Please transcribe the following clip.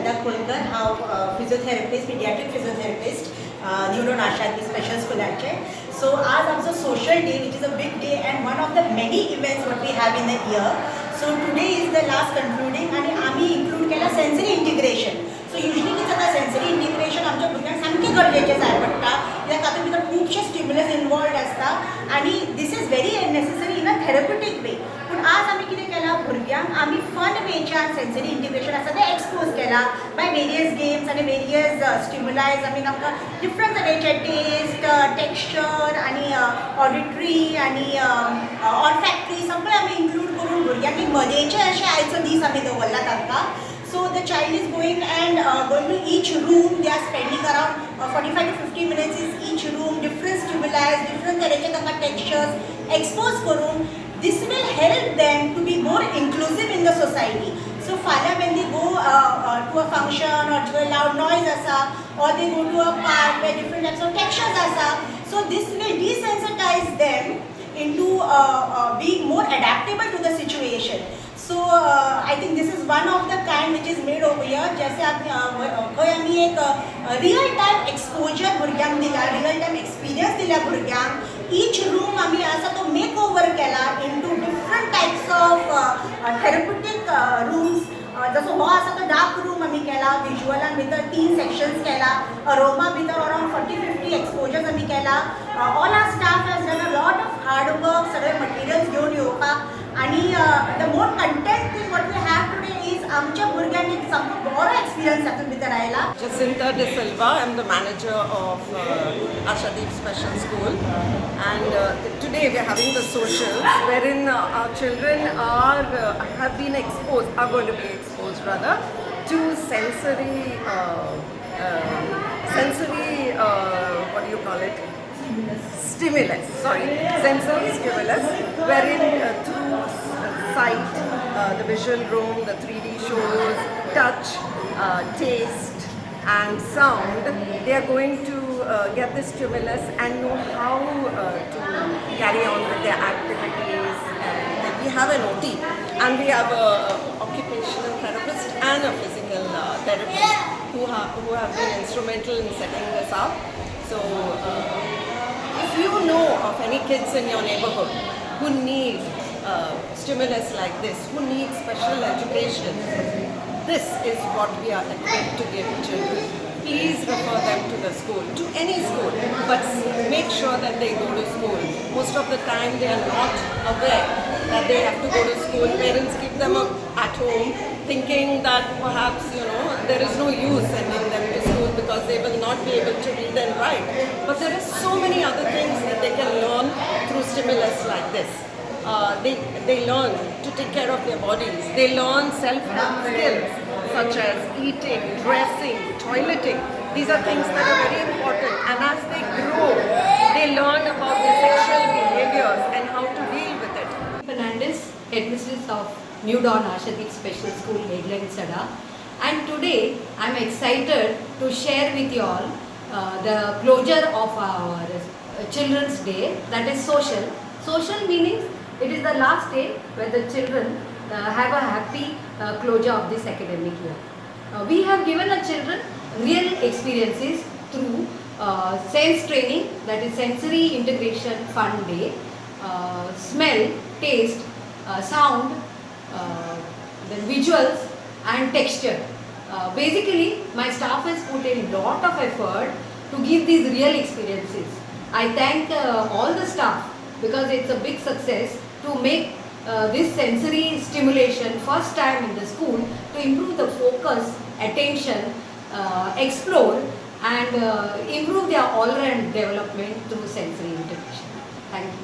श्रद्धा खोलकर, हांव physiotherapist, paediatric physiotherapist, neuro नाशादी special स्कूलाचे. सो आज आमचो social day, which is a big day and one of the many events what we have in the year. So today is the last concluding आनी आमी include केला sensory integration. So usually कितें जाता, sensory integration आमच्या भुरग्यांक सामकें गरजेचें जाय पडटा, कित्याक तातूंत भितर खुबशे स्टिम्युलस इनवॉल्ड आसता आनी this is very necessary in a therapeutic way. पूण आज आमी कितें केलां, भुरग्यांक आमी फन वेच्यान सेन्सरी इंटिग्रेशन आसा तें एक्सपोज केलां बाय वेरियस गेम्स आनी वेरियस स्टिम्युलायज. आमी तांकां डिफरंट तरेचे टेस्ट, टेक्स्चर आनी ऑडिटरी आनी ऑल्फॅक्टरी सगळें आमी इन्क्लूड करून भुरग्यांक एक मजेचे अशें आयचो दीस आमी दवरला तांकां. So the child is going to each room. They are spending around 45 to 50 minutes in each room. Different stimuli, different textures expose karun. This will help them to be more inclusive in the society. So फाल्यां when they go to a function or to a loud noise asa, or they go to a park where different types of textures asa, so this will desensitize them into being more adaptable to the situation. So I think this is one of the kind which is made over here. जैसे खंय आमी एक real time exposure भुरग्यांक दिला, real time experience दिल्या भुरग्यांक. Each room आमी आसा तो मेक ओवर केला into different types of therapeutic rooms. जसो हो आसा तो डार्क रूम आमी केला, विज्युअलान भितर 3 सेक्शन्स केला, अरोमा भितर अराउंड 40-50 एक्सपोजर्स आमी केला. All our staff has done a lot of hard work, सगळे मटिरियल्स घेवन येवपाक. आणि the more content thing what we have today is आमच्या भुरग्यांनी सामको बरो एक्सपिरियन्स तातूंत भितर आयला. Jacinta De Silva, I'm the manager of Ashadeep Special School, and today we're having the socials wherein our children have been exposed, are going to be exposed rather, to sensory what do you call it? Stimulus, sensory stimulus, wherein through sight, the visual room, the 3D shows, touch, taste and sound, they are going to get this stimulus and know how to carry on with their activities. And we have an OT and we have a occupational therapist and a physical therapist who have been instrumental in setting this up. So if you know of any kids in your neighborhood who need stimulus like this, who need special education, this is what we are equipped to give children. Please refer them to the school, to any school, but make sure that they go to school. Most of the time they are not aware that they have to go to school. Parents keep them at home thinking that perhaps, there is no use sending them to school because they will not be able to read and write. But there are so many other things that they can learn through stimulus like this. They learn to take care of their bodies. They learn self-help skills such as eating, dressing, toileting. These are things that are very important. And as they grow, they learn about their sexual behaviors and how to deal with it. Fernandez, headmistress of New Dawn Ashadeep Special School, Eglan Sada. And today I'm excited to share with you all the closure of our Children's Day, that is social. Social meaning it is the last day where the children have a happy closure of this academic year. We have given our children real experiences through sense training, that is sensory integration fun day, smell, taste, sound, then visuals and texture. Basically my staff has put in lot of effort to give these real experiences. I thank all the staff because it's a big success to make this sensory stimulation first time in the school to improve the focus, attention, explore and improve their all-round development through sensory integration. Thank you.